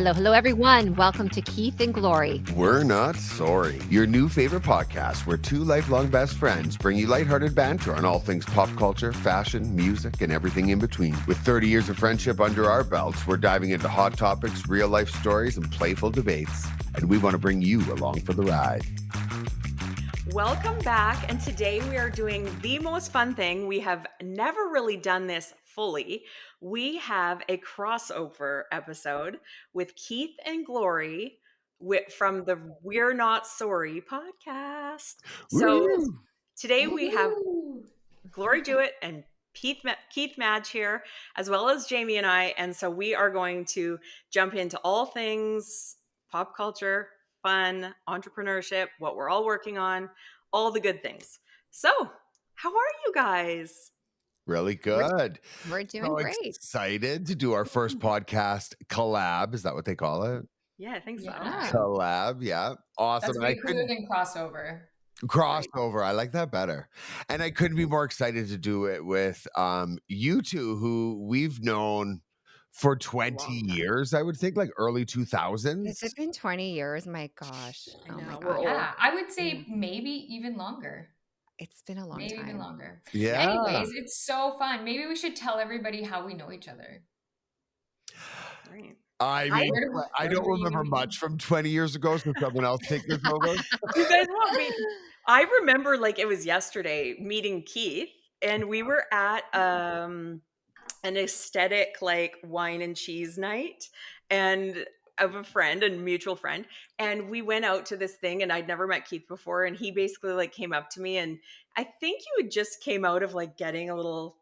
Hello, everyone. Welcome to Keith and Glory. We're Not Sorry, your new favorite podcast where two lifelong best friends bring you lighthearted banter on all things pop culture, fashion, music, and everything in between. With 30 years of friendship under our belts, we're diving into hot topics, real-life stories, and playful debates. And we want to bring you along for the ride. Welcome back, and today we are doing the most fun thing. We have never really done this fully. We have a crossover episode with Keith and Glory from the We're Not Sorry podcast. So Woo! today we have Glory Jewett and Keith Madge here, as well as Jamie and I. And so we are going to jump into all things pop culture, fun, entrepreneurship, what we're all working on, all the good things. So, how are you guys? Really good. We're doing So great. excited to do our first podcast collab. Is that what they call it? Yeah, I think so. Yeah. Collab, yeah. Awesome. That's way cooler than crossover. Crossover. I like that better. And I couldn't be more excited to do it with you two, who we've known for 20 years, I would think, like early 2000s. Has it been 20 years? My gosh. I Oh know, my we're God. old. Yeah, I would say maybe even longer. It's been a long Maybe time. even longer. Yeah. Anyways, it's so fun. Maybe we should tell everybody how we know each other. Right. I mean, I don't where do you remember mean? much from 20 years ago, so someone else take this over. You guys want me? I remember like it was yesterday meeting Keith, and we were at an aesthetic like wine and cheese night and of a friend and mutual friend, and we went out to this thing, and I'd never met Keith before, and he basically like came up to me, and I think you had just came out of like getting a little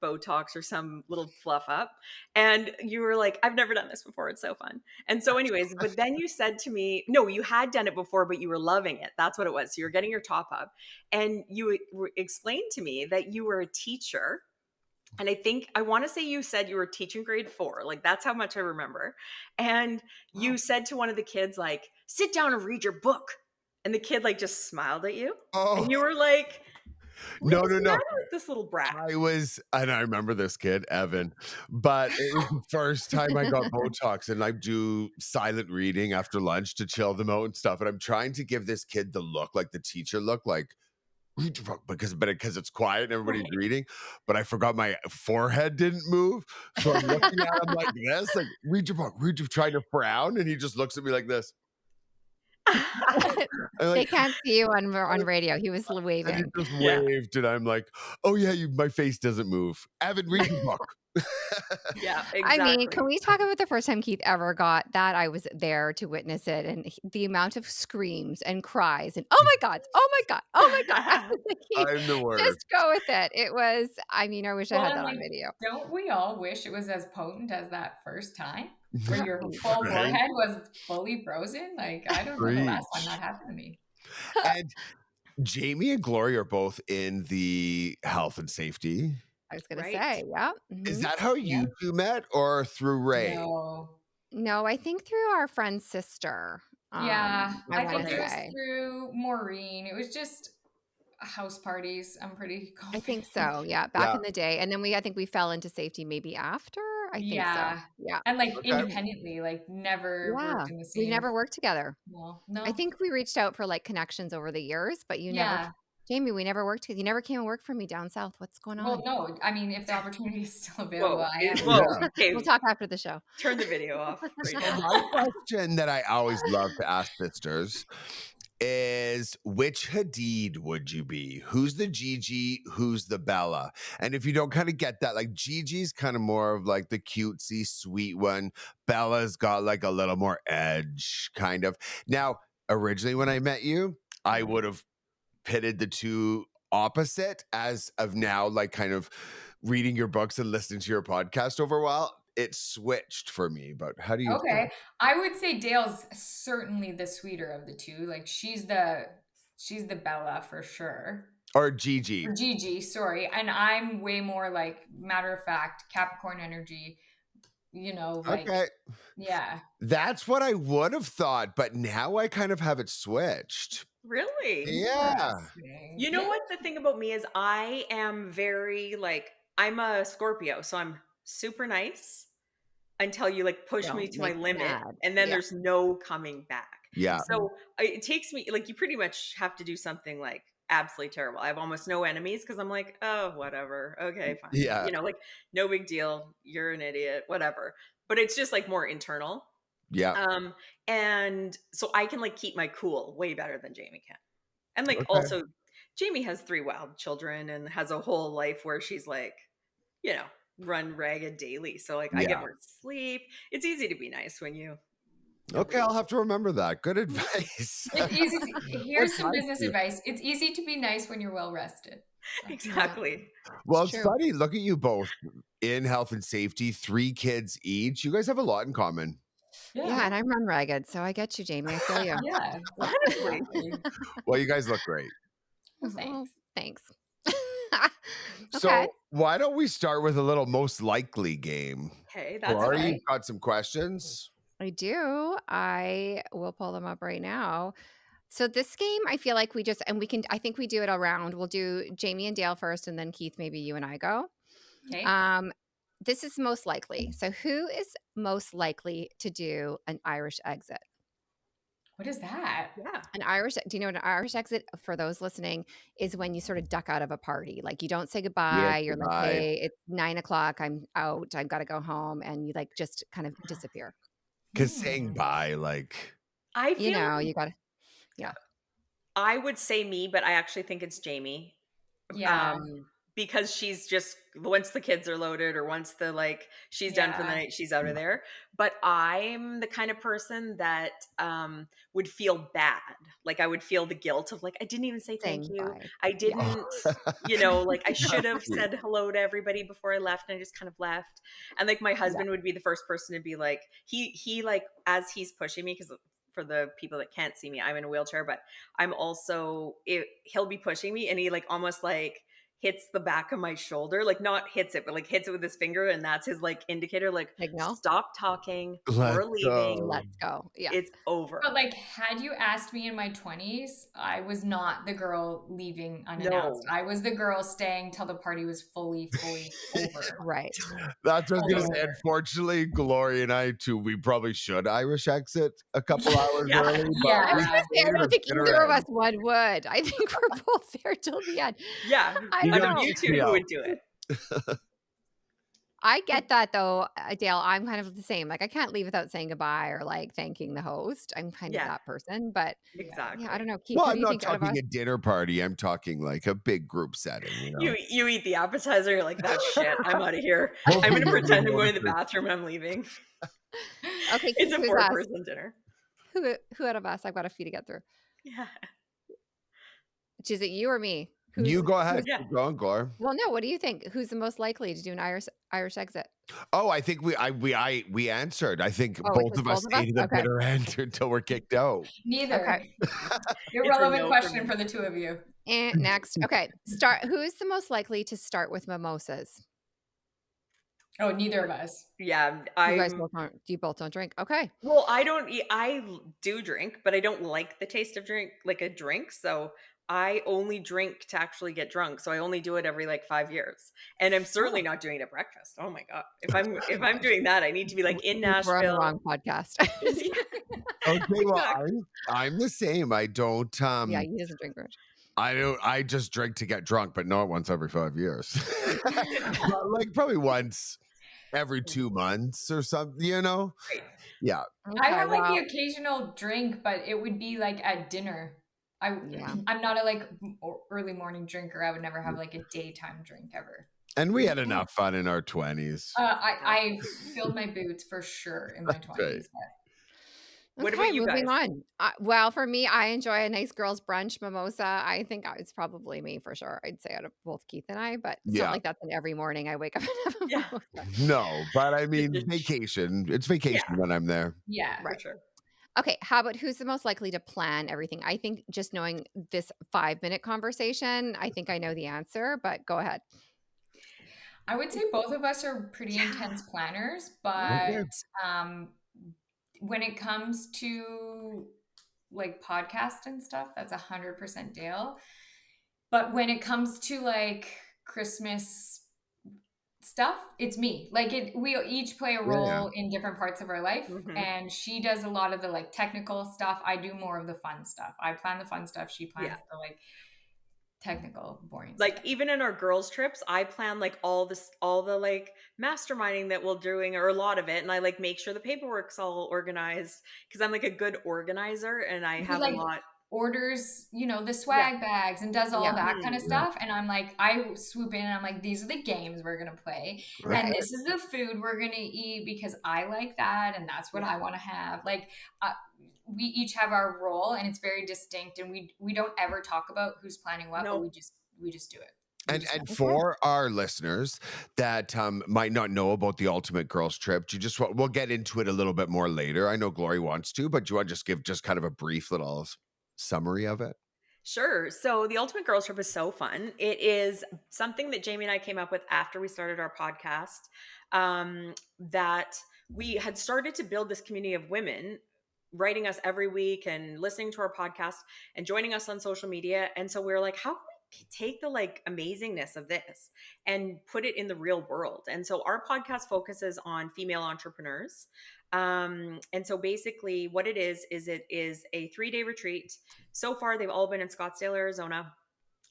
botox or some little fluff up, and you were like, I've never done this before, it's so fun. And so anyways, but then you said to me, no, you had done it before, but you were loving it. That's what it was. So you were getting your top up, and you explained to me that you were a teacher. And I want to say you said you were teaching grade 4. Like, that's how much I remember. And you said to one of the kids, like, sit down and read your book. And the kid, like, just smiled at you. Oh, And you were like, no. what's the matter with this little brat? And I remember this kid, Evan, but it was the first time I got Botox, and I do silent reading after lunch to chill them out and stuff. And I'm trying to give this kid the look, like the teacher look, like, read your book, because it's quiet and everybody's reading, but I forgot my forehead didn't move. So I'm looking at him like this, like, read your book, trying to frown, and he just looks at me like this. They can't see you on radio. He was And he waving. just waved, and I'm like, oh yeah, my face doesn't move. Evan, read your book. Yeah, exactly. I mean, can we talk about the first time Keith ever got that? I was there to witness it, and the amount of screams and cries and oh my God, oh my God, oh my God. I was like, Keith, I'm the worst. just go with it. It was, I mean, I wish I Well, had and that on like, video. don't we all wish it was as potent as that first time? Where your Right. whole forehead was fully frozen? Like, I don't know the last time that happened to me. And Jamie and Glory are both in the health and safety. I was going Right. to say, yeah. Is Mhm. that how you two met, or through Ray? No. I think through our friend's sister. Yeah, I I want think to it was say. through Maureen. It was just house parties. I'm pretty I think confident. so. Yeah, back Yeah. in the day, and then I think we fell into safety maybe after. I think so. Yeah. Yeah. And like Okay. independently, like never Yeah. worked in the same. We never worked together. No. I think we reached out for like connections over the years, but you never, Yeah. Jamie, we never worked together. You never came and worked for me down south. What's going on? Well, no. I mean, if the opportunity is still available, Whoa. I am. Whoa. Yeah. Okay. We'll talk after the show. Turn the video off. Right So now. my question that I always love to ask sisters is, which Hadid would you be? Who's the Gigi? Who's the Bella? And if you don't kind of get that, like, Gigi's kind of more of like the cutesy, sweet one. Bella's got like a little more edge, kind of. Now, originally when I met you, I would have pitted the two opposite. As of now, like, kind of reading your books and listening to your podcast over a while, it switched for me. But how do you Okay. feel? I would say Dale's certainly the sweeter of the two. Like she's the Bella for sure. Or Gigi? Or Gigi, sorry. And I'm way more like matter of fact, Capricorn energy. Like Okay. yeah. That's what I would have thought, but now I kind of have it switched. Really? Yeah. Interesting. You know what the thing about me is, I am very like, I'm a Scorpio, so I'm super nice, until you like push me Don't to my make me limit, mad. and then Yeah. there's no coming back. Yeah. So it takes me like you pretty much have to do something like absolutely terrible. I have almost no enemies because I'm like, oh, whatever. Okay, fine. Yeah. Like no big deal. You're an idiot, whatever. But it's just like more internal. Yeah. Um, and so I can like keep my cool way better than Jamie can. And like Okay. also Jamie has 3 wild children and has a whole life where she's like, you know, run ragged daily. So like I get Yeah. more sleep. It's easy to be nice when Okay, nobody I'll have to remember that. Good advice. It's easy. What Here's some time business do you- advice. It's easy to be nice when you're well rested. So, Yeah. exactly. Well, It's it's true. funny. Look at you both in health and safety, 3 kids each. You guys have a lot in common. Yeah, and I'm run ragged, so I get you, Jamie. I feel you. Yeah. Honestly. Exactly. Well, you guys look great. Well, Well, thanks. thanks. Okay. So why don't we start with a little most likely game? Okay, that's Laura, fun. you've got some questions? I do. I will pull them up right now. So this game, I feel like I think we do it around. We'll do Jamie and Dale first, and then Keith, maybe you and I go. Okay. Um, this is most likely. So who is most likely to do an Irish exit? What is that? Yeah. Do you know what an Irish exit, for those listening, is when you sort of duck out of a party? Like you don't say Yes, goodbye. You're like, goodbye. hey, it's 9 o'clock. I'm out. I've got to go home. And you like just kind of disappear. Because saying Hmm. bye, like, I You feel know, you got to, yeah. I would say me, but I actually think it's Jamie. Yeah. Um, because she's just once the kids are loaded or once the like she's done for the Yeah. night, she's out of there. But I'm the kind of person that would feel bad. Like I would feel the guilt of like I didn't even say thank Saying you. bye. I Yeah. didn't, like I should have said hello to everybody before I left and I just kind of left. And like my Yeah. husband would be the first person to be like he like as he's pushing me because for the people that can't see me, I'm in a wheelchair, but I'm also he'll be pushing me and he like almost like hits the back of my shoulder, like not hits it, but like hits it with his finger, and that's his like indicator, like Signal. stop talking, we're let's leaving, go. Let's go. Yeah. it's over. But like, had you asked me in my 20s, I was not the girl leaving unannounced. No. I was the girl staying till the party was fully over. Right. That's what I was Fully going to say. over. Unfortunately, Glory and I, too, we probably should Irish exit a couple hours Yeah. early. But Yeah. we I stayed don't to think bitter either of end. us one would. I think we're both there till the end. Yeah. I You Out don't of gotta know. you kick two, me who out. would do it? I get that though, Dale. I'm kind of the same. Like I can't leave without saying goodbye or like thanking the host. I'm kind of Yeah, that person. But yeah, I exactly. don't know. Keith, Well, who I'm do you not think out of us? talking a dinner party. I'm talking like a big group setting, you know. You eat the appetizer, you're like, that's shit, I'm out of here. I'm Hopefully gonna nobody pretend I'm going to the notices. bathroom, I'm leaving. Okay, It's Keith, a who's us? 4-person dinner. Who out of us? I've got a few to get through. Yeah. Is it you or me? You go Who's ahead. Yeah. Keep going, Gloria. well, no, what do you think? Who's the most likely to do an Irish exit? Oh, I think we answered. I think Oh, it both was of us both of us? stay to the Okay. bitter end until we're kicked out. Okay. Neither. It's a Irrelevant no for question me. for the two of you. And next. Okay. Who is the most likely to start with mimosas? Oh, neither of us. Yeah, You guys both don't drink? Okay. well, I don't eat, do drink, but I don't like the taste of drink, like a drink. So I only drink to actually get drunk. So I only do it every like 5 years. And I'm certainly Oh, not doing it at breakfast. Oh my God. If I'm doing that, I need to be like in we're on the Nashville. wrong podcast. Yeah, Okay, well, exactly. I'm the same. I don't Yeah, he doesn't drink very much. I just drink to get drunk, but not once every 5 years. But, like probably once every 2 months or something, you know? Right. Yeah. I Okay, have like the well, occasional drink, but it would be like at dinner. yeah. I'm not a like early morning drinker. I would never have like a daytime drink ever. And we had enough fun in our 20s. I filled my boots for sure in my 20s. Right. What Okay, about you moving guys? on. Well, for me, I enjoy a nice girls' brunch mimosa. I think it's probably me for sure. I'd say out of both Keith and I, but it's not Yeah. like that's an every morning I wake up and have a Yeah. mimosa. No, but I Just mean vacation. It's vacation yeah, when I'm there. Yeah. for Right. sure. Okay, how about who's the most likely to plan everything? I think just knowing this 5-minute conversation, I think I know the answer, but go ahead. I would say both of us are pretty Yeah. intense planners, Okay. but when it comes to like podcast and stuff, that's 100% Dale. But when it comes to like Christmas stuff, it's me. Like we each play a Yeah. role in different parts of our life, Mhm. and she does a lot of the like technical stuff. I do more of the fun stuff. I plan the fun stuff. She Yeah. plans the like technical, boring Like, stuff. even in our girls' trips, I plan, like, all the, like, masterminding that we're doing, or a lot of it, and I, like, make sure the paperwork's all organized because 'cause I'm, like, a good organizer, and I She have a like lot. orders, the Yeah. swag bags and does all Yeah. that kind of Mhm. Yeah. stuff. And I'm like, I swoop in and I'm like, these are the games we're gonna play, Right. and this is the food we're gonna eat because I like that, and that's what Yeah. I want to have. Like, uh, we each have our role, and it's very distinct, and we don't ever talk about who's planning what, but No. we just do it. We just And know. Okay. for our listeners that might not know about the Ultimate Girls Trip, do you just we'll get into it a little bit more later. I know Glory wants to, but do you want to just give just kind of a brief little summary of it? Sure. So the Ultimate Girls Trip is so fun. It is something that Jamie and I came up with after we started our podcast. That we had started to build this community of women writing us every week and listening to our podcast and joining us on social media. And so we were like, how can we take the like amazingness of this and put it in the real world? And so our podcast focuses on female entrepreneurs. And so basically what it is a 3-day retreat. So far, they've all been in Scottsdale, Arizona,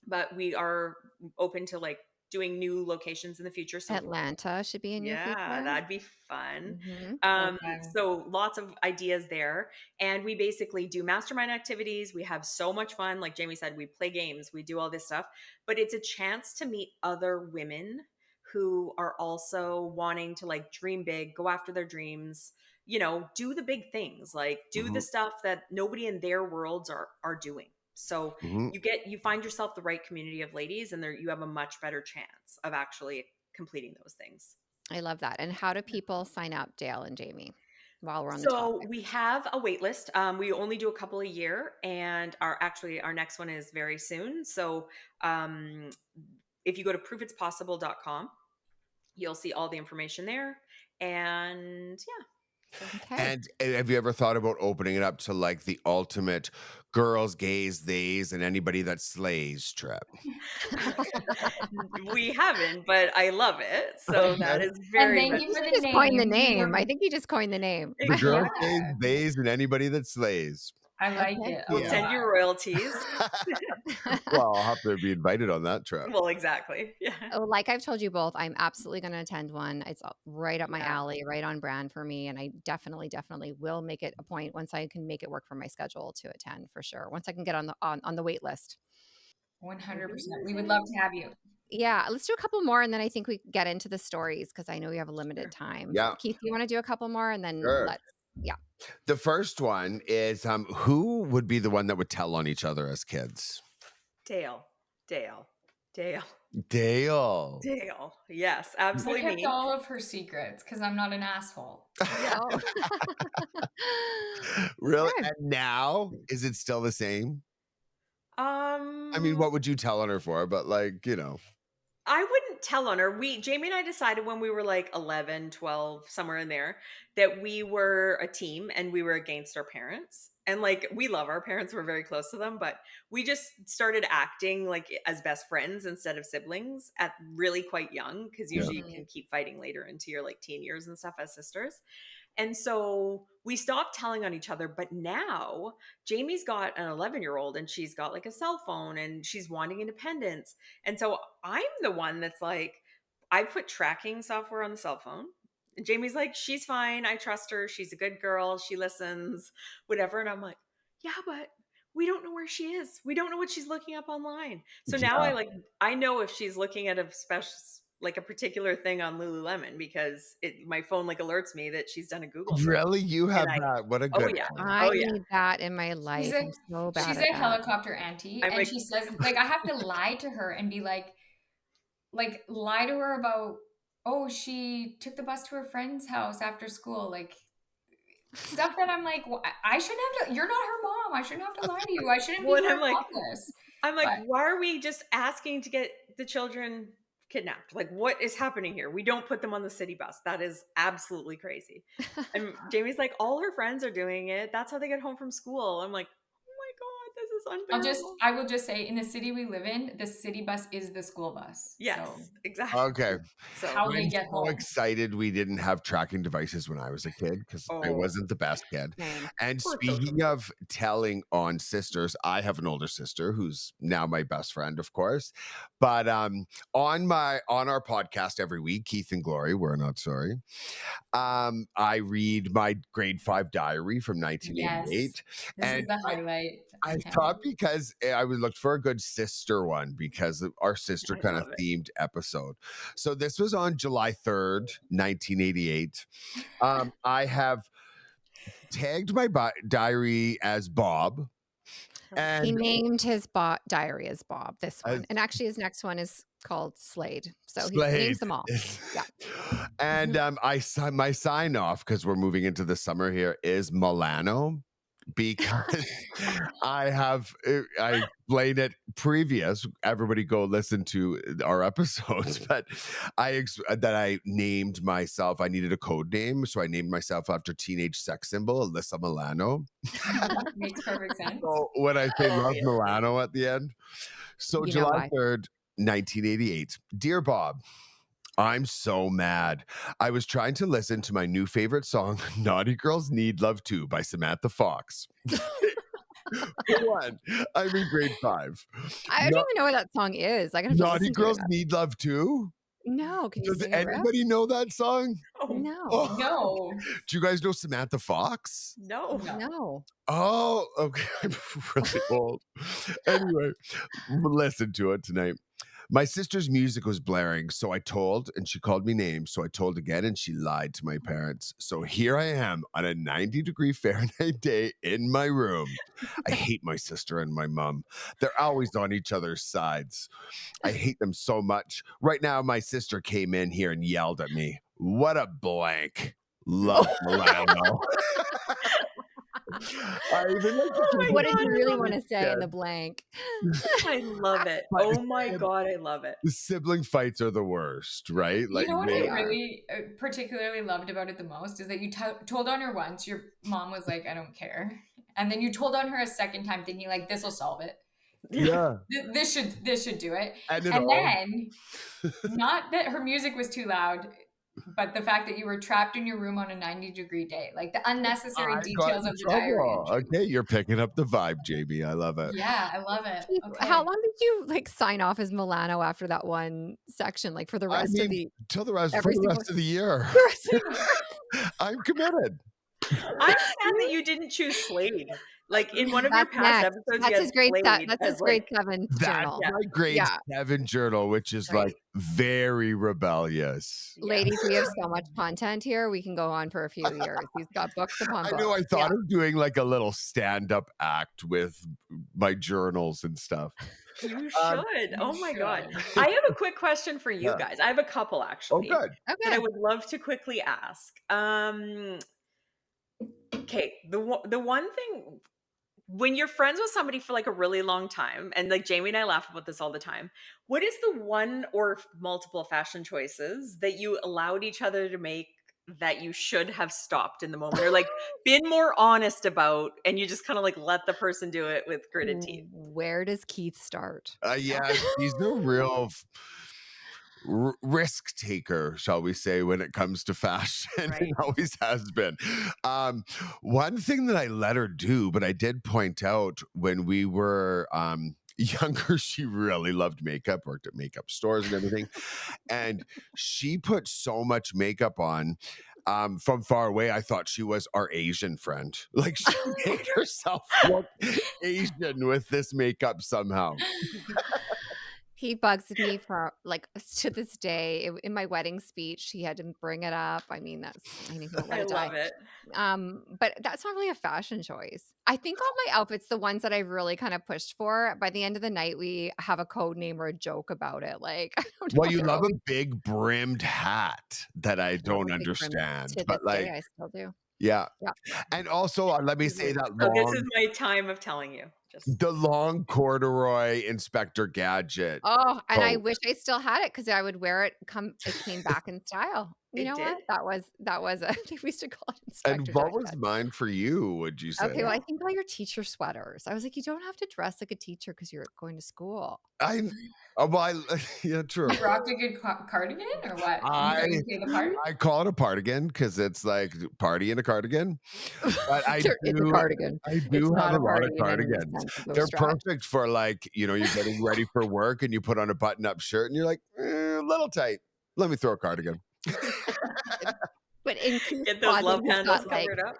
but we are open to like doing new locations in the future. So Atlanta should be in your yeah, future. that'd be fun. Mhm. So fun. So lots of ideas there. And we basically do mastermind activities. We have so much fun. Like Jamie said, we play games, we do all this stuff, but it's a chance to meet other women who are also wanting to like dream big, go after their dreams, do the big things, like do the Hmm. stuff that nobody in their worlds are doing. So Hmm. you find yourself the right community of ladies, and there you have a much better chance of actually completing those things. I love that. And how do people sign up, Dale and Jamie, while we're on the So topic? we have a wait list. We only do a couple a year, and our next one is very soon. So um, if you go to proofitspossible.com, you'll see all the information there. And yeah, so Okay. And have you ever thought about opening it up to like the ultimate girls, gays, theys, and anybody that slays trip? we haven't, but I love it. So that Okay. is And very thank I much you think for he the just coined the name. name. I think he just coined the name. The girls, exactly. gays, theys, and anybody that slays. I like Okay. it a We'll Yeah. send lot. you royalties. Well, I'll have to be invited on that trip. Well, exactly. Yeah. Oh, like I've told you both, I'm absolutely going to attend one. It's right up my Yeah. alley, right on brand for me. And I definitely, definitely will make it a point once I can make it work for my schedule to attend for sure. Once I can get on the wait list. 100%. We would love to have you. Yeah, let's do a couple more and then I think we get into the stories because I know we have a limited Sure. time. Yeah, Keith, you want to do a couple more and then sure. let's, yeah. The first one is who would be the one that would tell on each other as kids? Dale, Dale, Dale, Dale. Dale. Yes, I absolutely kept me. all of her secrets because I'm not an asshole. Yeah. Oh. Really? Okay. And now, is it still the same? I mean, Um, what would you tell on her for? But like, I wouldn't tell on her. Jamie and I decided when we were like 11, 12, somewhere in there, that we were a team and we were against our parents. And like, we love our parents, we're very close to them, but we just started acting like as best friends instead of siblings at really quite young, because yeah. usually you can keep fighting later into your like teen years and stuff as sisters. And so we stopped telling on each other. But now Jamie's got an 11-year-old and she's got like a cell phone and she's wanting independence. And so I'm the one that's like, I put tracking software on the cell phone. And Jamie's like, she's fine. I trust her. She's a good girl. She listens, whatever. And I'm like, yeah, but we don't know where she is. We don't know what she's looking up online. So now Yeah. I know if she's looking at a special, like a particular thing on Lululemon, because my phone like alerts me that she's done a Google search. Really? You And have that. What a oh good yeah, one. I oh yeah. need that in my She's life. a I'm so bad she's at a that. helicopter auntie, I'm and like, she says like I have to lie to her and be like lie to her about, oh, she took the bus to her friend's house after school, like stuff that I'm like, I shouldn't have to. You're not her mom. I shouldn't have to lie to you. I shouldn't be when her accomplice. I'm like, But why are we just asking to get the children kidnapped? Like, what is happening here? We don't put them on the city bus. That is absolutely crazy. And Jamie's like, all her friends are doing it. That's how they get home from school. I'm like, oh my God, this is unbearable. I will just say, in the city we live in, the city bus is the school bus. So Yes, exactly. Okay. So, how they I'm get so home. excited we didn't have tracking devices when I was a kid because I oh, wasn't the best kid. Same. And poor social speaking of telling on sisters, I have an older sister who's now my best friend, of course. But on our podcast every week, Keith and Glory, we're not sorry. I read my grade 5 diary from Yes. 1988. This is And the highlight. I I can't thought wait. because I was looked for a good sister one because of our sister I kind of love it. themed episode. So this was on July 3rd, 1988. I have tagged my diary as Bob He and named his diary as Bob, this one, as and actually his next one is called Slade, so he names Slade. them all. Yeah. And my sign off because we're moving into the summer here is Milano because I explained it previous. Everybody go listen to our episodes, but that I named myself. I needed a code name, so I named myself after teenage sex symbol Alyssa Milano. Makes perfect sense. So when I say love Obviously. Milano at the end, so You know July why. 3rd, 1988. Dear Bob, I'm so mad. I was trying to listen to my new favorite song, Naughty Girls Need Love Too by Samantha Fox. One, I'm in grade 5. I don't Na- even know what that song is. I'm gonna have to Naughty listen to it Girls now. Need Love Too? No, can you Does sing a riff? anybody know that song? Oh, Oh, No. No. do you guys know Samantha Fox? no. No. No. Oh, okay. I'm really old. Anyway, listen to it tonight. My sister's music was blaring, so I told, and she called me names. So I told again, and she lied to my parents. So here I am on a 90-degree Fahrenheit day in my room. I hate my sister and my mom. They're always on each other's sides. I hate them so much. Right now, my sister came in here and yelled at me. What a blank. Love Milano. I even like to Oh think my What it's did God, you I really love it. wanna say in dead. the blank? I love it. But Oh my God, I love it. the sibling fights are the worst, right? You Like know what I They they are. really particularly loved about it the most is that you told on her once, your mom was like, I don't care. And then you told on her a second time thinking like, this will solve it. Yeah. yeah. This should do it. And it And all then, not that her music was too loud, but the fact that you were trapped in your room on a 90-degree day, like the unnecessary I got details in of the diary trouble. entry. Okay, you're picking up the vibe, JB. I love it. Yeah, I love it. Keith, how Okay. long did you, like, sign off as Milano after that one section? Like, for the I rest of mean, the till the rest for every the single rest of the year. the rest of the I'm committed. I'm sad that you didn't choose Slade. Like in one of your That's past next. episodes, you had Slade That's as his grade like, 7 That's journal. yeah, my grade Yeah, 7 journal, which is like right. very rebellious. Yes. ladies, we have so much content here, we can go on for a few years. He's got books upon I know books. I Yeah. thought of doing like a little stand-up act with my journals and stuff. You Um, should. You Oh my God. should. I have a quick question for you yeah. guys. I have a couple Oh, actually good. that I Okay. would love to quickly ask. Okay, the one thing when you're friends with somebody for like a really long time, and like Jamie and I laugh about this all the time, what is the one or multiple fashion choices that you allowed each other to make that you should have stopped in the moment or like been more honest about and you just kind of like let the person do it with gritted teeth? Where does Keith start? Yeah, she's a real risk taker, shall we say, when it comes to fashion, and Right. always has been. One thing that I let her do, but I did point out when we were younger, she really loved makeup, worked at makeup stores and everything. And she put so much makeup on. From far away, I thought she was our Asian friend. Like she made herself look Asian with this makeup somehow. He bugs me for, like, to this day. In my wedding speech, he had to bring it up. I mean, I mean, he'll let I it die. love it. But that's not really a fashion choice. I think all my outfits, the ones that I've really kind of pushed for, by the end of the night, we have a code name or a joke about it. Like, I don't Well, know, you they're love a always big brimmed hat that I love don't a big brim. understand, To but this day, like, I still do. yeah. Yeah. And also, let me say that So this is long my time of telling you. Just The long corduroy Inspector Gadget Oh, and I coat. wish I still had it because I would wear it it came back in style. You it know did. what? That was a I think we used to call it And Inspector what was Jacket. mine for you, would you say? Okay, well, I think all your teacher sweaters. I was like, "You don't have to dress like a teacher because 'cause you're going to school." I well, yeah, true. You rocked a good cardigan or what? You thought I you'd play the part? I call it a partigan because it's like party in a cardigan. But It's a cardigan. I It's do have not a a lot of party in any cardigans. sense of those They're straps. perfect for, like, you're getting ready for work and you put on a button-up shirt and you're like, a little tight. Let me throw a cardigan." But in Keith's Get those closet, love he's handles got, like, covered up.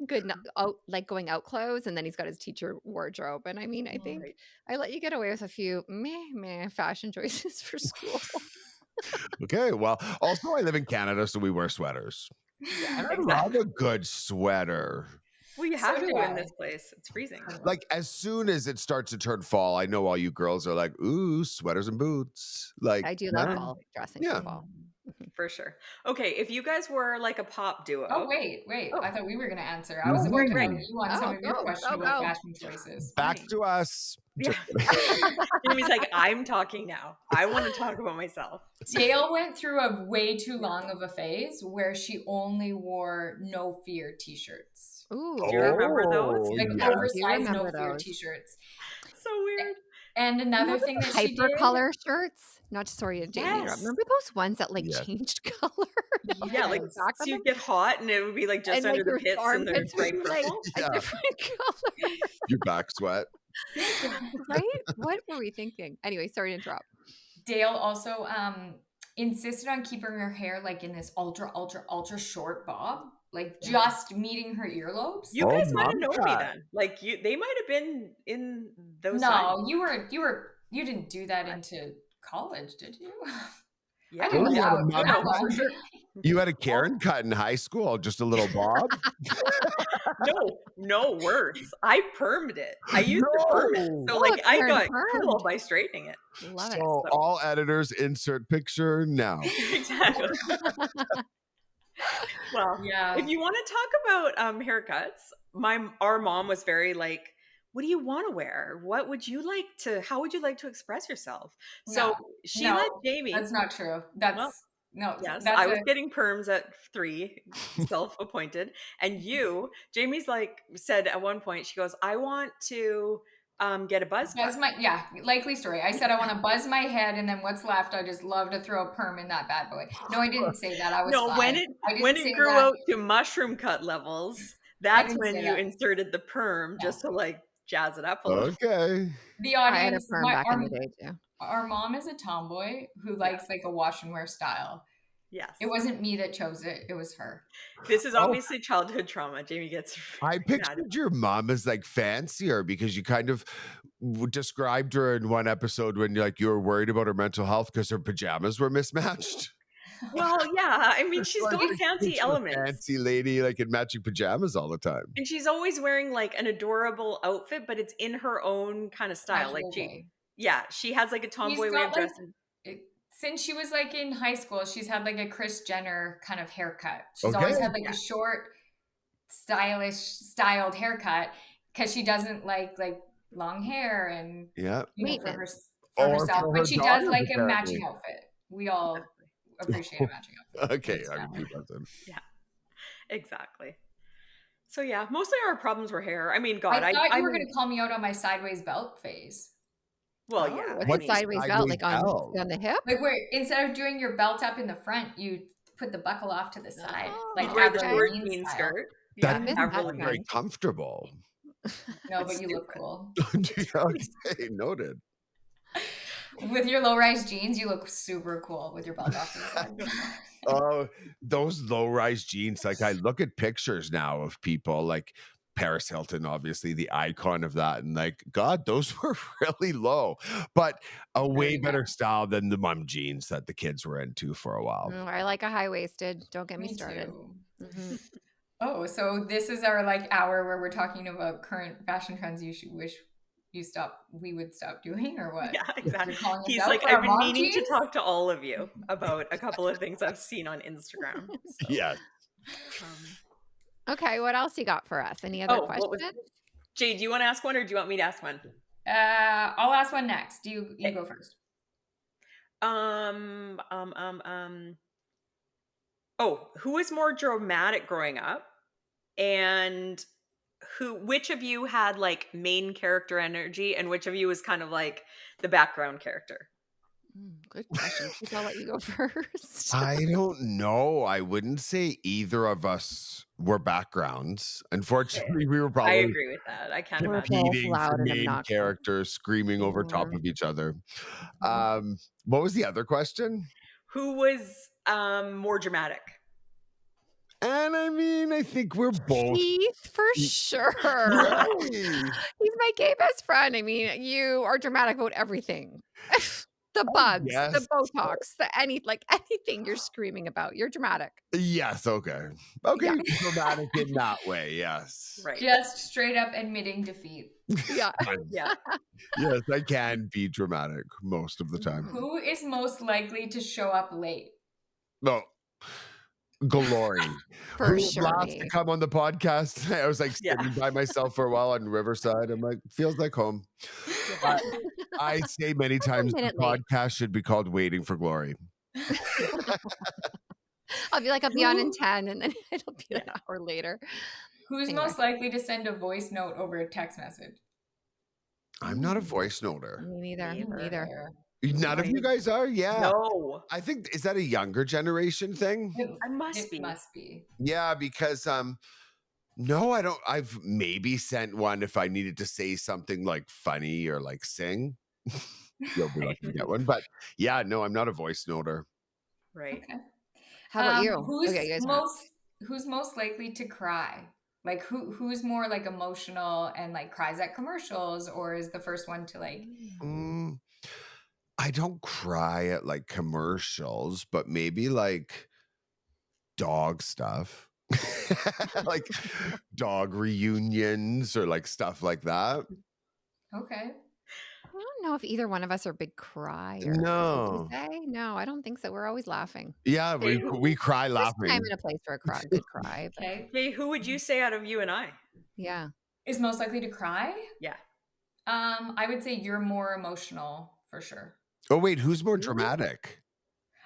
good no out like, going out clothes, and then he's got his teacher wardrobe, and I mean, I think Right. I let you get away with a few meh fashion choices for school. Okay, well, also, I live in Canada, so we wear sweaters. Yeah, And I love exactly. a good sweater. Well, you So have do to in I. this place. It's freezing. Like, as soon as it starts to turn fall, I know all you girls are like, "Ooh, sweaters and boots." Like, I do love yeah, fall dressing for yeah. fall. Mhm. Mhm. For sure. Okay, if you guys were like a pop Oh, duo. wait. Oh, I thought we were gonna answer. I was about to right. go to Mhm. you on some Oh, of your questionable go. fashion choices. Back Fine. to us. Yeah. Just kidding. Jamie's like, I'm talking now. I want to talk about myself. Dayle went through a way too long of a phase where she only wore no fear t-shirts. Do you Ooh, remember those? Oh, Like I yeah. do oversized no remember fear those. t-shirts. So weird. And another Remember thing the that she did, hypercolor shirts? Not sorry, Jamie, interrupt. Yes. Remember those ones that, like, Yes. changed color and all Yeah, the like color back so on them? you'd get hot and it would be like just And, under like, the your pits and they're armpits would bright be, like, purple. a Yeah. different color, Your back sweat. right? What were we thinking? Anyway, sorry to interrupt. Dayle also insisted on keeping her hair like in this ultra short bob, like Yeah. just meeting her earlobes. You Oh, guys might mom have known me cat. then. Like they might have been in those times. No, you didn't do that into college, did you? Yeah. I Oh, didn't know you had a that No, mom no, long. for sure. You had a Karen cut in high school, just a little bob? No, worse. I permed it. I used to perm it. No! So Oh, like I Karen got cool permed. by straightening it. Love it. So, So all editors insert picture now. exactly. Well, if Yeah. you want to talk about haircuts, our mom was very like, what do you want to wear? How would you like to express yourself? So No. she let No, Jamie, that's not true. well, yes, That's I a was getting perms at 3, self-appointed. And Jamie's like said at one point, she goes, I want to get a buzz cut. likely story. I said I want to buzz my head and then what's left, I just love to throw a perm in that bad boy. No, I didn't say that. I was No, 5. I when didn't it say grew that. out to mushroom cut levels, I that's didn't when say you that. inserted the perm No. just to like jazz it up a little. Okay. The I had a audience, perm back in the day too. our mom is a tomboy who likes like a wash and wear style. Yes. It wasn't me that chose it. It was her. This is Oh, obviously childhood trauma. Jamie gets I very mad. pictured your mom as, like, fancier because you kind of described her in one episode when you were worried about her mental health because her pajamas were mismatched. Well, yeah, I mean, It's she's like got I fancy picture a elements. fancy lady, like, in matching pajamas all the time. And she's always wearing like an adorable outfit, but it's in her own kind of style. Like Casual way. she has like a She's tomboy way got of like dressing. since she was like in high school, she's had like a Kris Jenner kind of haircut. She's Okay. always had like Yeah. a short, stylish, styled haircut because she doesn't like long hair and Yeah. for Maintenance. for Or herself. for her But she does daughters, like a apparently. matching outfit. We all appreciate a matching outfit. Okay, Thanks, I can Natalie. keep that then. Yeah, exactly. So yeah, mostly our problems were hair. I mean, I God, thought you I'm were going to call me out on my sideways belt phase. well, Oh, yeah. what's I a What's mean, a sideways belt? sideways Like belt? on the hip? Like where instead of doing your belt up in the front, you put the buckle off to the side, like you'd wear the okay. short Avril jean style. skirt. I Yeah, That missed doesn't that Avril sound very trend. comfortable. No, It's but you look stupid. cool. Noted. With your low-rise jeans, you look super cool with your belt off to the side. Oh, those low-rise jeans, like, I look at pictures now of people like Paris Hilton, obviously the icon of that, and like, God, those were really low, but a way Very better bad. style than the mom jeans that the kids were into for a while. I like a high-waisted. Don't get me Me started. too. Mhm. Oh, so this is our like hour where we're talking about current fashion trends we would stop doing or what? Yeah, exactly. You're calling us He's out like, for I've our been mom meaning to jeans? talk to all of you about a couple of things I've seen on Instagram. So, Yes. um, Okay, what else you got for us? Any other what was questions? Jade, do you want to ask one or do you want me to ask one? I'll ask one next. You Okay. go first. Oh, who was more dramatic growing up? And which of you had like main character energy and which of you was kind of like the background character? Good question. Keith, I'll let you go first. I don't know. I wouldn't say either of us were backgrounds. Unfortunately, we were I probably agree with that. I can't We're imagine. both competing for loud and main obnoxious. characters, screaming over top Yeah. of each other. Mhm. What was the other question? Who was more dramatic? And I mean, I think we're both. Keith, for sure. Really? He's my gay best friend. I mean, you are dramatic about everything. The bugs, Yes. the botox, anything you're screaming about. You're dramatic. Yes. Okay. Okay. Yeah. Dramatic in that way. Yes. Right. Just straight up admitting defeat. Yeah. Yeah. Yes, I can be dramatic most of the time. Mhm. Who is most likely to show up late? No. Glory. For Who sure laughs to me. come on the podcast? I was like Yeah. sitting by myself for a while on Riverside. I'm like, feels like home. I say many times the minute late. podcast should be called Waiting for Glory. I'll be on in Who- 10 and then it'll be an hour later. Who's Anyway. most likely to send a voice note over a text message? I'm not a voice noter. Me neither. Me Neither. None of you guys are? Yeah. No. I think, is that a younger generation thing? I must It be. must be. Yeah, because no, I don't. I've maybe sent one if I needed to say something like funny or like sing. You'll be lucky to get one. But yeah, no, I'm not a voice noter. Right. Okay. How about you? Who's Okay, you guys who's most likely to cry? Like who's more like emotional and like cries at commercials, or is the first one to like Mm, I don't cry at like commercials, but maybe like dog stuff. Like dog reunions or like stuff like that. okay. I don't know if either one of us are big criers. Would you No. say? No, I don't think so. We're always laughing. Yeah, Okay, we cry There's time laughing. and a place for a good cry. But Okay. Okay, who would you say out of you and I? yeah. Is most likely to cry? Yeah. I would say you're more emotional for sure. Oh wait, who's more dramatic?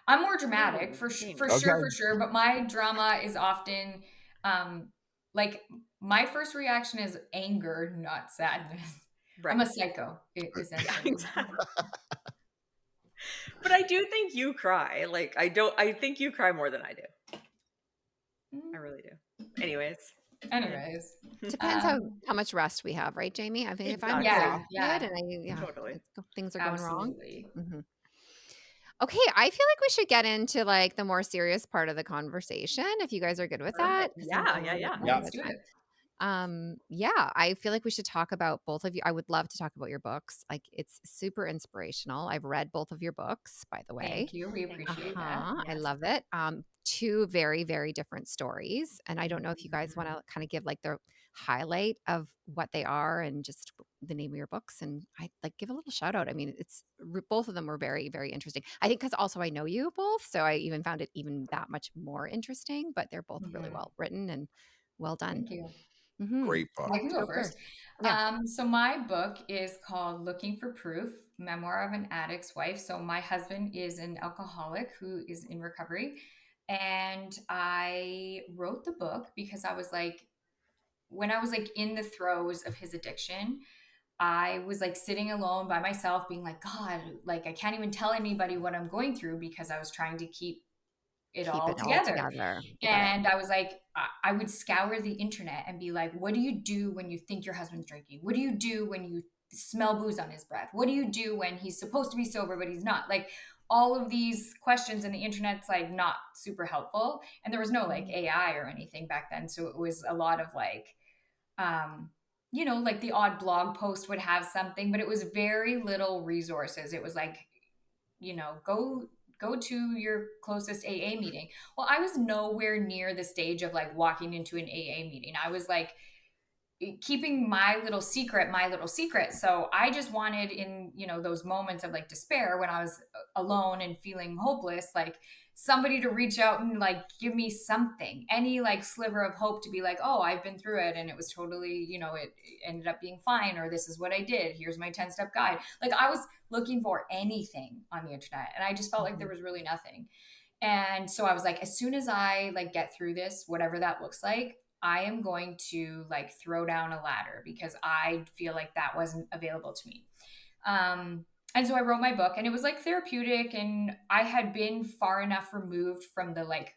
I'm more dramatic for same. sure, but my drama is often like my first reaction is anger, not sadness. Right. I'm a psycho, essentially. Exactly. But I do think you cry. Like I think you cry more than I do. I really do. Anyways. Anyways, Depends how much rest we have, right, Jamie? I mean, if I'm Exactly. Yeah, good and Totally. things are going wrong. absolutely. Mhm. Okay, I feel like we should get into like the more serious part of the conversation if you guys are good with that. 'Cause I'm Yeah, going a little bit Yeah. over Let's do time. it. Yeah, I feel like we should talk about both of you. I would love to talk about your books. Like it's super inspirational. I've read both of your books, by the way. Thank you. We appreciate that. I Yes. love it. Two very, very different stories. And I don't know if you guys want to kind of give like the highlight of what they are and just the name of your books. And I like give a little shout out. I mean, both of them were very, very interesting. I think because also I know you both. So I even found it even that much more interesting, but they're both really Mhm. well written and well done. Thank you. Mhm. Great book. I can go Super. first. Yeah. So my book is called Looking for Proof, Memoir of an Addict's Wife. So my husband is an alcoholic who is in recovery. And I wrote the book because I was like, when I was like in the throes of his addiction, I was like sitting alone by myself being like, God, like I can't even tell anybody what I'm going through because I was trying to keep it Keep all it all together. together. Yeah. And I was like, I would scour the internet and be like, what do you do when you think your husband's drinking? What do you do when you smell booze on his breath? What do you do when he's supposed to be sober, but he's not? Like all of these questions, and the internet's like not super helpful. And there was no like AI or anything back then. So it was a lot of like, like the odd blog post would have something, but it was very little resources. It was like, go to your closest AA meeting. Well, I was nowhere near the stage of like walking into an AA meeting. I was like keeping my little secret. So I just wanted in, those moments of like despair when I was alone and feeling hopeless, like somebody to reach out and like give me something, any like sliver of hope to be like, oh, I've been through it and it was totally, it ended up being fine, or this is what I did. Here's my 10-step guide. Like I was looking for anything on the internet and I just felt like there was really nothing. And so I was like, as soon as I like get through this, whatever that looks like, I am going to like throw down a ladder because I feel like that wasn't available to me. And so I wrote my book and it was like therapeutic and I had been far enough removed from the like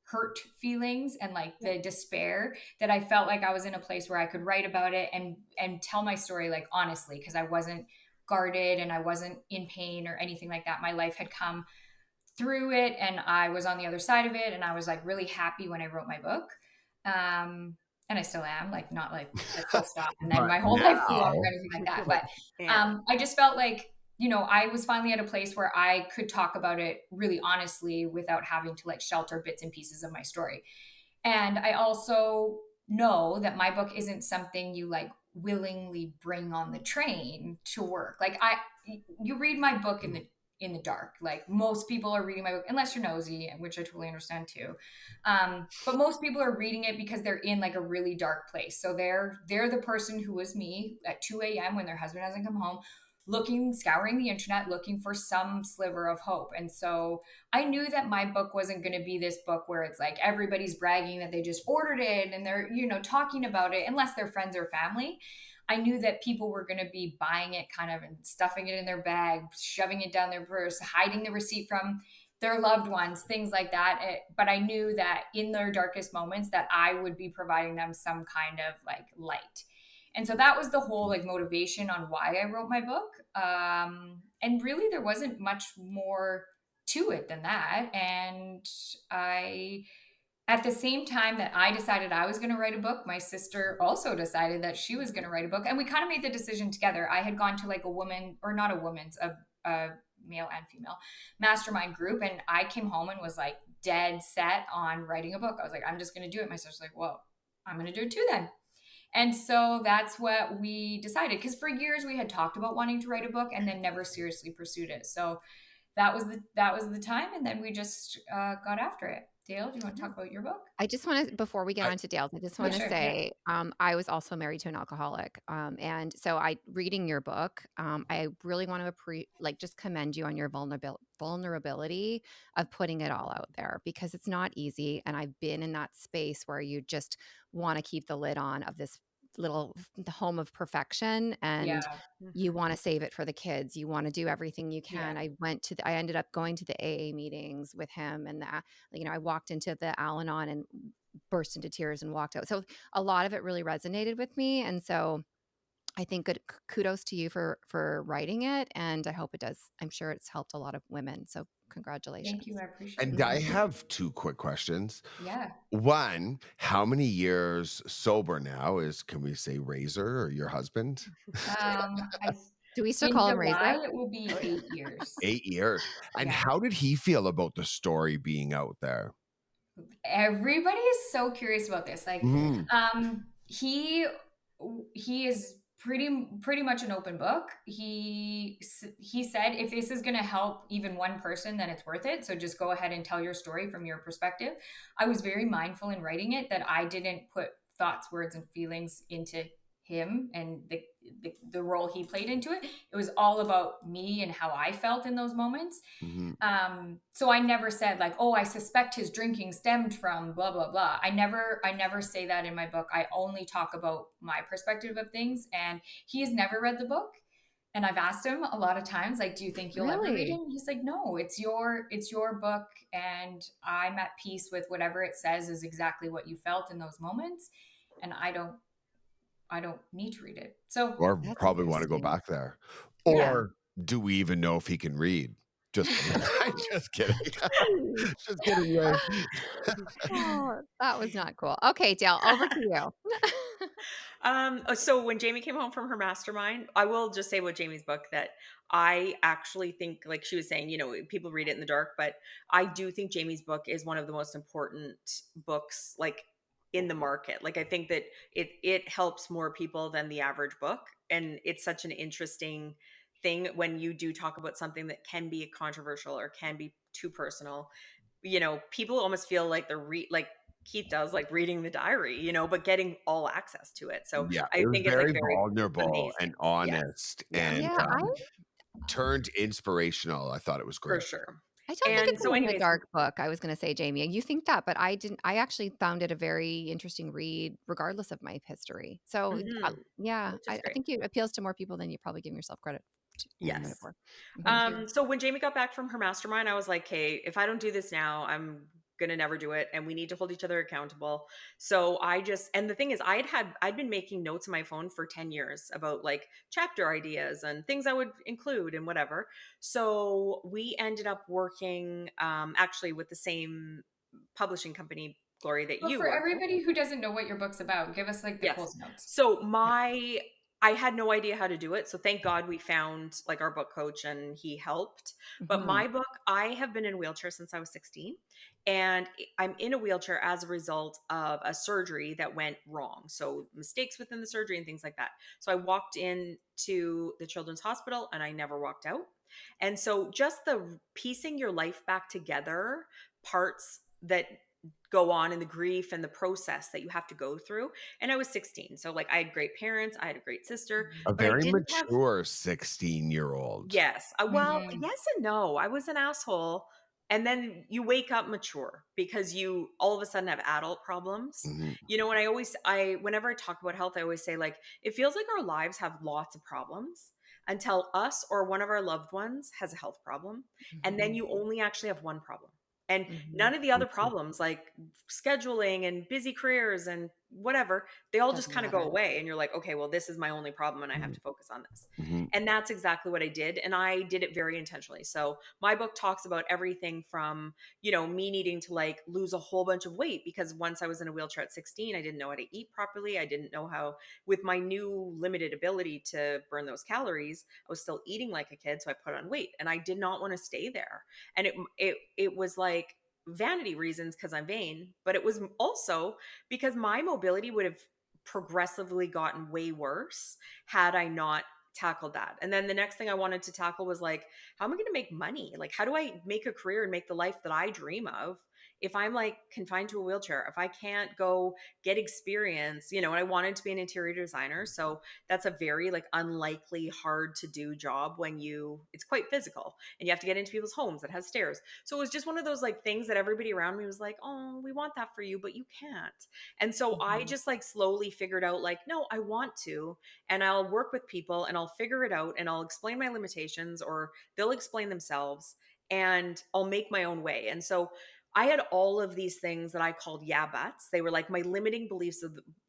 hurt feelings and like the despair that I felt like I was in a place where I could write about it and tell my story like honestly, because I wasn't guarded and I wasn't in pain or anything like that. My life had come through it and I was on the other side of it and I was like really happy when I wrote my book. And I still am, like not like full stop and then But my whole life flew over or now, anything like that. But Yeah. I just felt like, I was finally at a place where I could talk about it really honestly without having to like shelter bits and pieces of my story. And I also know that my book isn't something you like willingly bring on the train to work. Like you read my book in the dark. Like most people are reading my book, unless you're nosy, which I totally understand too. But most people are reading it because they're in like a really dark place. So they're the person who was me at 2 a.m. when their husband hasn't come home, scouring the internet, looking for some sliver of hope. And so I knew that my book wasn't going to be this book where it's like everybody's bragging that they just ordered it and they're, talking about it, unless they're friends or family. I knew that people were going to be buying it kind of and stuffing it in their bag, shoving it down their purse, hiding the receipt from their loved ones, things like that. But I knew that in their darkest moments that I would be providing them some kind of like light. And so that was the whole like motivation on why I wrote my book. And really there wasn't much more to it than that. And at the same time that I decided I was going to write a book, my sister also decided that she was going to write a book. And we kind of made the decision together. I had gone to like a woman, or not a woman's, a male and female mastermind group. And I came home and was like dead set on writing a book. I was like, I'm just going to do it. My sister's like, well, I'm going to do it too then. And so that's what we decided. Because for years we had talked about wanting to write a book and then never seriously pursued it. So that was the time, and then we just got after it. Dayle, do you want to talk about your book? I just want to, before we get I on to Dale's, I just Yeah, want to sure. Yeah. say, I was also married to an alcoholic. And so reading your book, I really want to just commend you on your vulnerability of putting it all out there because it's not easy. And I've been in that space where you just want to keep the lid on of this little home of perfection and Yeah. you want to save it for the kids. You want to do everything you Yeah. can. I ended up going to the AA meetings with him and I walked into the Al-Anon and burst into tears and walked out. So a lot of it really resonated with me. And so I think good kudos to you for writing it. And I hope it does. I'm sure it's helped a lot of women. So Thank congratulations. you. I appreciate and that. I have two quick questions. Yeah. One, how many years sober now is, can we say, Razor or your husband? I Do we still In call him July Razor? it will be 8 years. 8 years. And Yeah. how did he feel about the story being out there? Everybody is so curious about this. Like, Mhm. he is pretty much an open book. He said if this is going to help even one person, then it's worth it. So just go ahead and tell your story from your perspective. I was very mindful in writing it that I didn't put thoughts, words, and feelings into him and the role he played into it. It was all about me and how I felt in those moments. Mhm. So I never said like, oh, I suspect his drinking stemmed from blah blah blah. I never say that in my book. I only talk about my perspective of things, and he has never read the book. And I've asked him a lot of times, like, do you think you'll ever read it? Really? And he's like, no, it's your book, and I'm at peace with whatever it says is exactly what you felt in those moments, and I don't need to read it. So Or That's probably want to go interesting. back there. yeah, Or do we even know if he can read? Just kidding. I'm just kidding. Just kidding, Ray. Oh, that was not cool. Okay, Dale, over to you. So when Jamie came home from her mastermind, I will just say about Jamie's book that I actually think, like she was saying, people read it in the dark, but I do think Jamie's book is one of the most important books, like in the market. Like I think that it helps more people than the average book, and it's such an interesting thing when you do talk about something that can be controversial or can be too personal. people almost feel like they're like Keith does, like reading the diary, but getting all access to it. So Yeah, I it was think it's like very very vulnerable amazing. and Yes. honest Yeah, and, Yeah, turned inspirational. I thought it was for great. I sure. don't think And it's a so really anyways, dark book, I was gonna say, Jamie. You think that, but I didn't. I actually found it a very interesting read regardless of my history. So, mhm, yeah, which is I great. think it appeals to more people than you're probably giving yourself credit Yes. for. Mhm. Thank you. So when Jamie got back from her mastermind, I was like, "Hey, if I don't do this now, I'm gonna never do it, and we need to hold each other accountable." So and the thing is, I'd been making notes on my phone for 10 years about like chapter ideas and things I would include and whatever. So we ended up working actually with the same publishing company, Glory, that But you for work with. everybody who doesn't know what your book's about, give us like the Yes. Coles notes. So Yeah. I had no idea how to do it. So thank God we found like our book coach and he helped. But Mhm. my book, I have been in a wheelchair since I was 16 and I'm in a wheelchair as a result of a surgery that went wrong. So mistakes within the surgery and things like that. So I walked in to the children's hospital and I never walked out. And so just the piecing your life back together parts that go on in the grief and the process that you have to go through. And I was 16. So like I had great parents, I had a great sister, A but I very didn't have mature 16-year-old. yes. Well, Mhm. yes and no. I was an asshole. And then you wake up mature because you all of a sudden have adult problems. Mhm, And whenever I talk about health, I always say like it feels like our lives have lots of problems until us or one of our loved ones has a health problem. And then Mhm. you only actually have one problem. And Mhm. none of the other mhm, problems like scheduling and busy careers and whatever, they all just Doesn't kind of go matter. away. And you're like, okay, well, this is my only problem and I have mhm, to focus on this. mhm. And that's exactly what I did. And I did it very intentionally. So my book talks about everything from, me needing to like lose a whole bunch of weight because once I was in a wheelchair at 16, I didn't know how to eat properly. I didn't know how, with my new limited ability to burn those calories, I was still eating like a kid. So I put on weight and I did not want to stay there. And it was like, vanity reasons because I'm vain, but it was also because my mobility would have progressively gotten way worse had I not tackled that. And then the next thing I wanted to tackle was like, how am I going to make money? Like, how do I make a career and make the life that I dream of if I'm like confined to a wheelchair, if I can't go get experience, and I wanted to be an interior designer. So that's a very like unlikely, hard to do job when it's quite physical and you have to get into people's homes that has stairs. So it was just one of those like things that everybody around me was like, oh, we want that for you, but you can't. And so I Mhm. just like slowly figured out like, no, I want to, and I'll work with people and I'll figure it out and I'll explain my limitations or they'll explain themselves and I'll make my own way. And so I had all of these things that I called yeah buts. They were like my limiting beliefs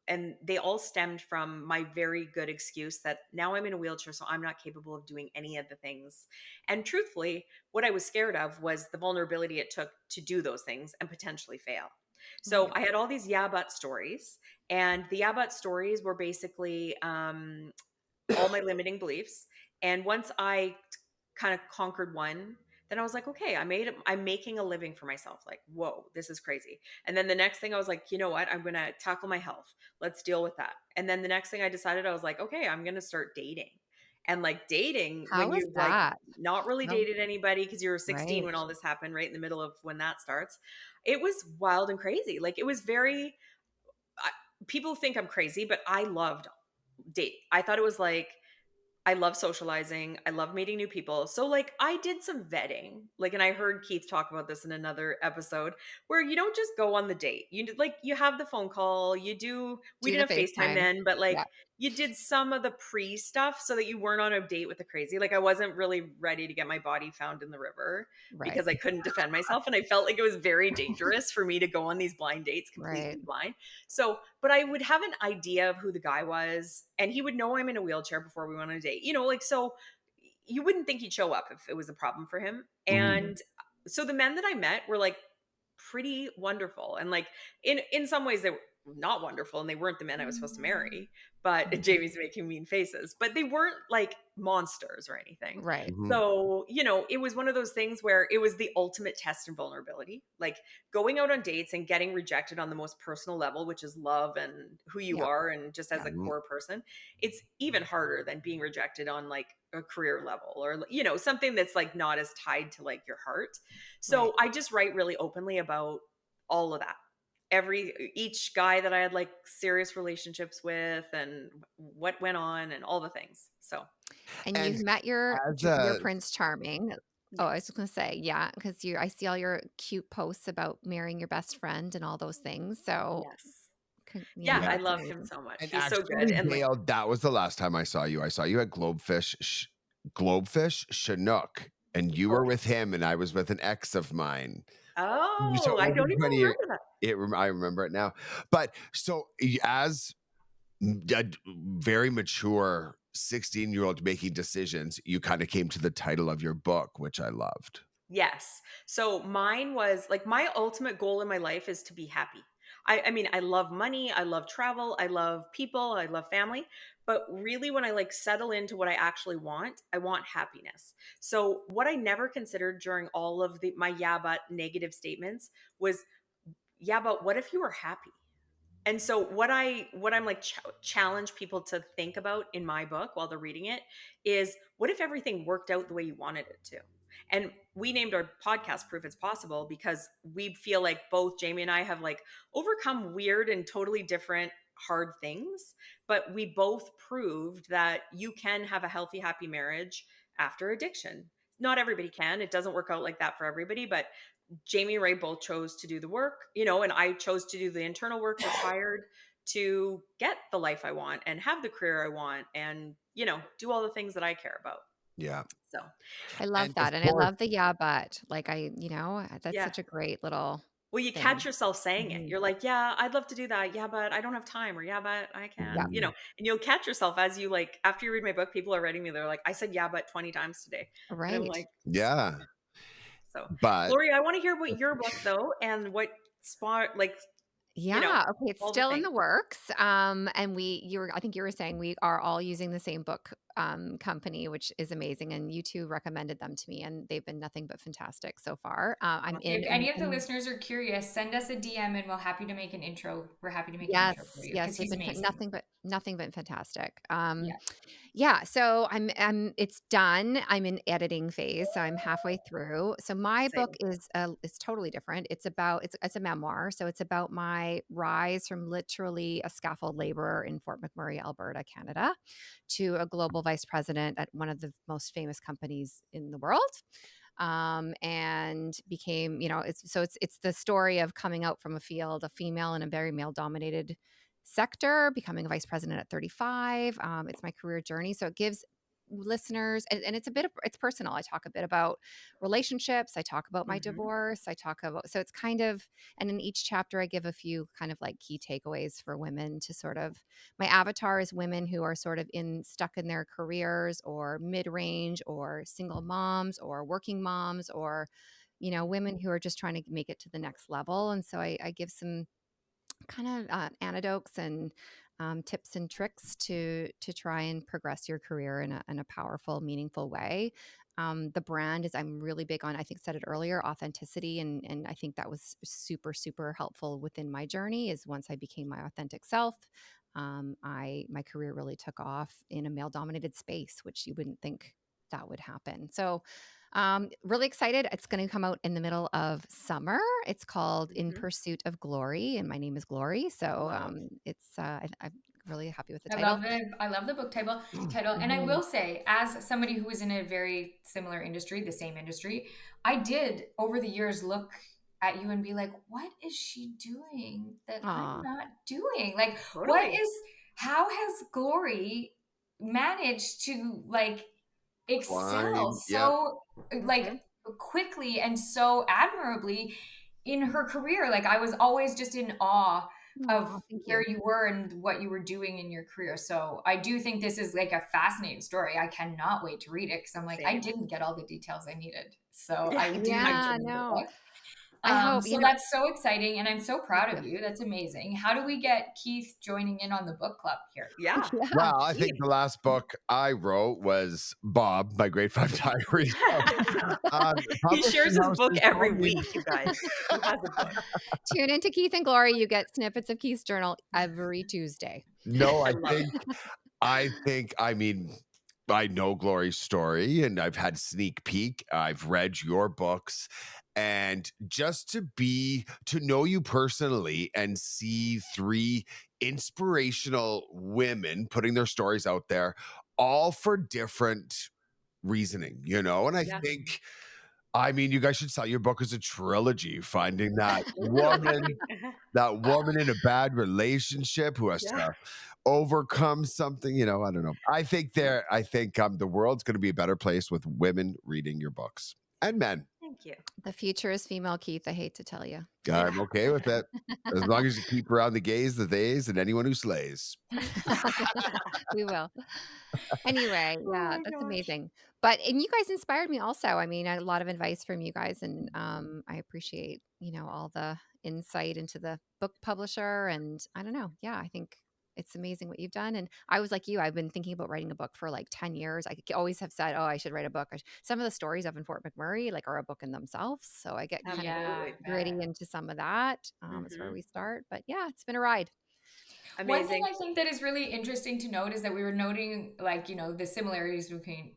and they all stemmed from my very good excuse that now I'm in a wheelchair, so I'm not capable of doing any of the things. And truthfully, what I was scared of was the vulnerability it took to do those things and potentially fail. So Right. I had all these yeah but stories, and the yeah but stories were basically all my limiting beliefs. And once I kind of conquered one, then I was like, okay, I'm making a living for myself. Like, whoa, this is crazy. And then the next thing I was like, you know what? I'm going to tackle my health. Let's deal with that. And then the next thing I decided, I was like, okay, I'm going to start dating. And like dating when How is you've like that? not really How dated anybody because you were 16 right. when all this happened, right in the middle of when that starts. It was wild and crazy. Like it was very I, people think I'm crazy, but I loved date. I thought it was like I love socializing. I love meeting new people. So like I did some vetting. Like and I heard Keith talk about this in another episode where you don't just go on the date. You have the phone call, we Do the didn't have FaceTime FaceTime. then, but Yeah. like you did some of the pre stuff so that you weren't on a date with a crazy. Like I wasn't really ready to get my body found in the river Right. because I couldn't defend myself and I felt like it was very dangerous for me to go on these blind dates Right. completely blind. So, but I would have an idea of who the guy was, and he would know I'm in a wheelchair before we went on a date. Like so you wouldn't think he'd show up if it was a problem for him. Mhm. And so the men that I met were like pretty wonderful. And like in some ways they were not wonderful and they weren't the men I was supposed to marry. But Mhm. Jamie's making mean faces. But they weren't like monsters or anything. Right. Mhm. So, it was one of those things where it was the ultimate test in vulnerability. Like going out on dates and getting rejected on the most personal level, which is love and who you Yeah. are and just as Yeah. a core person. It's even harder than being rejected on like a career level or, something that's like not as tied to like your heart. Right. So I just write really openly about all of that. Each guy that I had like serious relationships with and what went on and all the things. So, And And you've met as your a Prince Charming. Oh, I was yes. just gonna say, yeah, because I see all your cute posts about marrying your best friend and all those things. So, Yes. Yeah, yeah, I that's love him amazing. so much. and He's so good. actually, And like, Dale, that was the last time I saw you. I saw you at Globefish Chinook, and you oh, were with him, and I was with an ex of mine. So oh, it I would have don't been even 20 years. remember that. I remember it now. But so as a very mature 16-year-old making decisions, you kind of came to the title of your book, which I loved. Yes. So mine was like my ultimate goal in my life is to be happy. I mean, I love money, I love travel, I love people, I love family. But really, when I like settle into what I actually want, I want happiness. So what I never considered during all of my yeah, but negative statements was, yeah, but what if you were happy? And so what I'm like challenge people to think about in my book while they're reading it is, what if everything worked out the way you wanted it to? And we named our podcast Proof It's Possible because we feel like both Jamie and I have like overcome weird and totally different hard things, but we both proved that you can have a healthy, happy marriage after addiction. Not everybody can. It doesn't work out like that for everybody, but Jamie and Ray both chose to do the work, and I chose to do the internal work required to get the life I want and have the career I want and, do all the things that I care about. Yeah. So, I love And of that, and I course, love the yeah, but like that's yeah. such a great little Well, you catch thing. yourself saying it. Mhm. You're like, yeah, I'd love to do that. Yeah, but I don't have time. Or yeah, but I can't, Yeah, mhm, and you'll catch yourself as you like, after you read my book, people are writing me. They're like, I said, yeah, but 20 times today. And I'm right. like, stop yeah, it. So, but Gloria, I want to hear about your book though, and what spot, like, you know, Yeah, okay, it's all the still in things. the works, and I think you were saying we are all using the same book, company, which is amazing, and you 2 recommended them to me, and they've been nothing but fantastic so far. I'm Awesome. in If any of the listeners are curious, send us a DM and we'll happy to make an intro. We're happy to make an intro for Yes, you yes, because they've he's been amazing. nothing but fantastic. Yeah. Yeah, so it's done. I'm in editing phase, so I'm halfway through. So my book Same. is totally different. It's a memoir, so it's about my rise from literally a scaffold laborer in Fort McMurray, Alberta, Canada, to a global vice president at one of the most famous companies in the world. And became, it's the story of coming out from a field, a female in a very male dominated sector, becoming a vice president at 35. It's my career journey. So it gives listeners, and it's personal. I talk a bit about relationships. I talk about my Mhm. divorce. So it's kind of, and in each chapter, I give a few kind of like key takeaways for women to sort of, my avatar is women who are sort of stuck in their careers or mid-range or single moms or working moms or, women who are just trying to make it to the next level. And so I give some kind of anecdotes and tips and tricks to try and progress your career in a powerful, meaningful way. The brand is I'm really big on. I think said it earlier, authenticity, and I think that was super super helpful within my journey. Is once I became my authentic self, my career really took off in a male dominated space, which you wouldn't think that would happen. So really excited. It's going to come out in the middle of summer. It's called In Mhm. Pursuit of Glory, and my name is Glory. So Love. I'm really happy with the I title. love the book title. And I Mhm. will say, as somebody who is in a very similar industry, the same industry, I did over the years look at you and be like, what is she doing that I'm Aw, not doing? Like, Totally. how has Glory managed to like excel climb. Yep. so like Mhm. quickly and so admirably in her career? Like, I was always just in awe of aw, thank where you. you were and what you were doing in your career. So I do think this is like a fascinating story. I cannot wait to read it because I'm like, I Same. didn't get all the details I needed. So Yeah. I do need to Yeah, read the no. book. I hope, So that's so exciting, and I'm so proud of you. That's amazing. How do we get Keith joining in on the book club here? Yeah. yeah. Well, I think the last book I wrote was Bob, my grade 5 diary. So, He shares publishing his house book has every told me week, you guys. He has a book. Tune into Keith and Glory. You get snippets of Keith's journal every Tuesday. no, I love it. I mean, I know Glory's story and I've had sneak peek. I've read your books. And just to know you personally and see 3 inspirational women putting their stories out there, all for different reasoning, you know? And I Yeah. think, I mean, you guys should sell your book as a trilogy, finding Absolutely. that woman in a bad relationship who has Yeah. to overcome something, you know, I don't know. I think the world's going to be a better place with women reading your books and men. Thank you. The future is female, Keith. I hate to tell you. Yeah. I'm okay with it. As long as you keep around the gays, the theys, and anyone who slays. We will. Anyway, Oh yeah, my that's gosh. amazing. And you guys inspired me also. I mean, a lot of advice from you guys, and I appreciate, all the insight into the book publisher. And I don't know. Yeah, I think it's amazing what you've done. And I was like you, I've been thinking about writing a book for like 10 years. Always have said, oh, I should write a book. Some of the stories of in Fort McMurray like are a book in themselves. So I get kind of Yeah, Absolutely. I gritty bet. into some of that. Is where Mhm. we start. But yeah, it's been a ride. One thing Amazing. I think that is really interesting to note is that we were noting, like, the similarities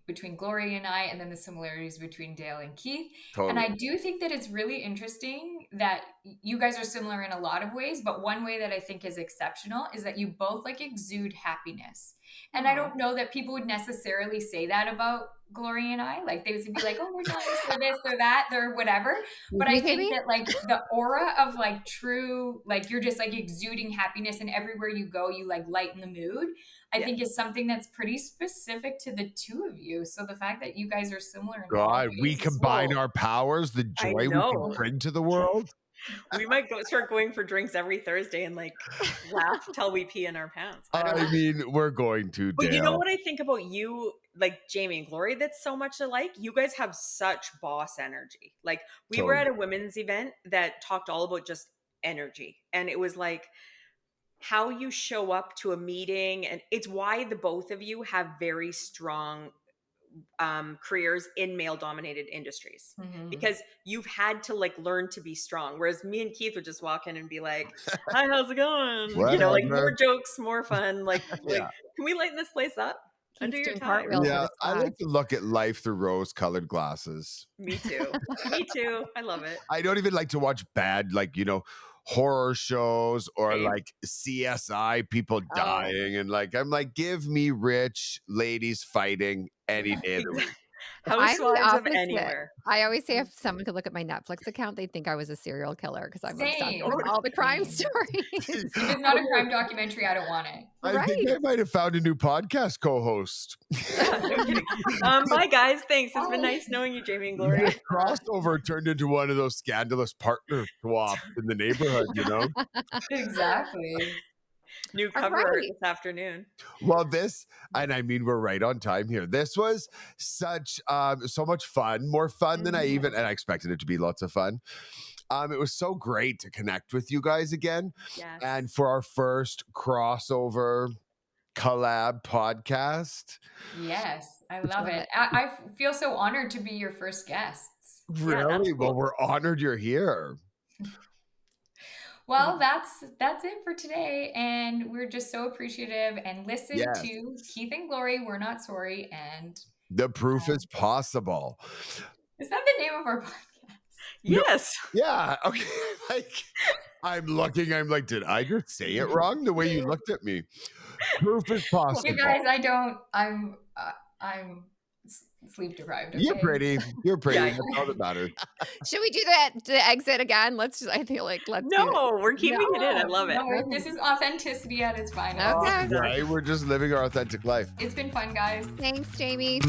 between Glory and I, and then the similarities between Dayle and Keith. And Totally. I do think that it's really interesting that you guys are similar in a lot of ways, but one way that I think is exceptional is that you both like exude happiness. And I Aw. don't know that people would necessarily say that about Glory and I. Like, they would be like, oh, they're nice, they're this, they're that, they're whatever. You But do, I think baby? that like the aura of like true, like you're just like exuding happiness, and everywhere you go, you like lighten the mood. I Yeah. think is something that's pretty specific to the two of you. So the fact that you guys are similar in all God, we ways is combine Well, our powers, the I joy we can know. bring to the world. We might start going for drinks every Thursday and like laugh till we pee in our pants. I don't I know. mean, we're going to, But you know Dayle. what I think about you, like Jamie and Glory, that's so much alike? You guys have such boss energy. Like, we were Totally. at a women's event that talked all about just energy. And it was like how you show up to a meeting. And it's why the both of you have very strong careers in male dominated industries, Mhm. because you've had to like learn to be strong, whereas me and Keith would just walk in and be like, hi, how's it going, like more Whatever. jokes, more fun, like Yeah. can we lighten this place up under Keith's your doing time? cartwheels with Yeah. a I sky. like to look at life through rose-colored glasses. Me too. Me too. I love it. I don't even like to watch bad, like, horror shows or Same. like CSI people Oh, dying. And like, I'm like, give me rich ladies fighting any day of the week. I'm the Housewives of opposite. anywhere. I always say if someone could look at my Netflix account, they'd think I was a serial killer because I'm obsessed Same. with all the crime Same. stories. If it's not a crime documentary, I don't want it. I Right. think I might have found a new podcast co-host. Yeah, no kidding. Bye guys, thanks, it's been nice knowing you, Jamie and Glory. This crossover turned into one of those scandalous partner swaps in the neighborhood. Exactly. New All cover art right. this afternoon. Well, and I mean, we're right on time here. This was so much fun, more fun than Mhm. and I expected it to be lots of fun. It was so great to connect with you guys again. Yes. And for our first crossover collab podcast. Yes, I love Love it. it. I feel so honored to be your first guests. Yeah, that's Really? Well, cool. we're honored you're here. Well, that's it for today, and we're just so appreciative. And listen Yes. to Keith and Glory. We're not sorry. And The proof is possible. is that the name of our podcast? No. Yes. Yeah. Okay. Like, I'm like, did I just say it wrong? The way you looked at me. Proof is possible. You guys, I'm sleep deprived. Okay? You're pretty. You're pretty. Yeah. That's all that matters. Should we do the exit again? I feel like let's do it. No, we're keeping it in. I love it. No, this is authenticity at its finest. Okay. Right? We're just living our authentic life. It's been fun, guys. Thanks, Jamie.